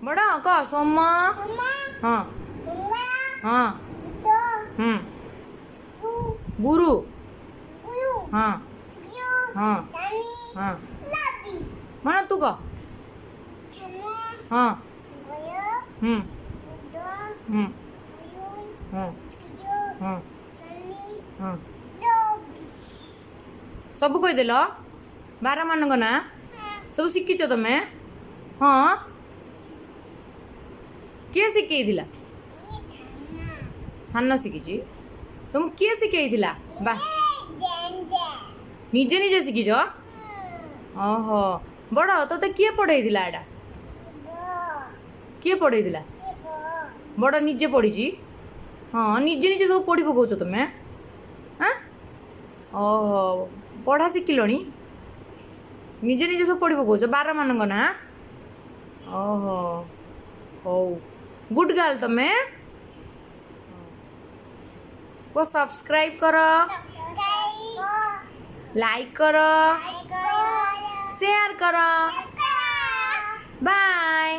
बड़ा कह सोमा। हाँ हाँ। गुरु। हाँ हाँ हाँ। mana तू कह। हाँ हम्म हम्म हाँ हाँ हाँ। सब कहीदेल बार मान ना सब शिखिच तमें। हाँ किए शिखेइला सान शिखी तुम किए शिखेइला बा निजे निजे शिखिच। ओहो बड़ तोते किए पढ़ेइला एटा किए पढ़ेइला बड़ निजे पढ़ी। हाँ निजे निजे सब पढ़ी पकाच तुम्हें। हाँ ओहो पढ़ा शिखिलणी निजे निजे सब पढ़ी पकाच बार मान ना। ओहो हो गुड गर्ल तमें को सब्सक्राइब कर लाइक कर शेयर कर बाय।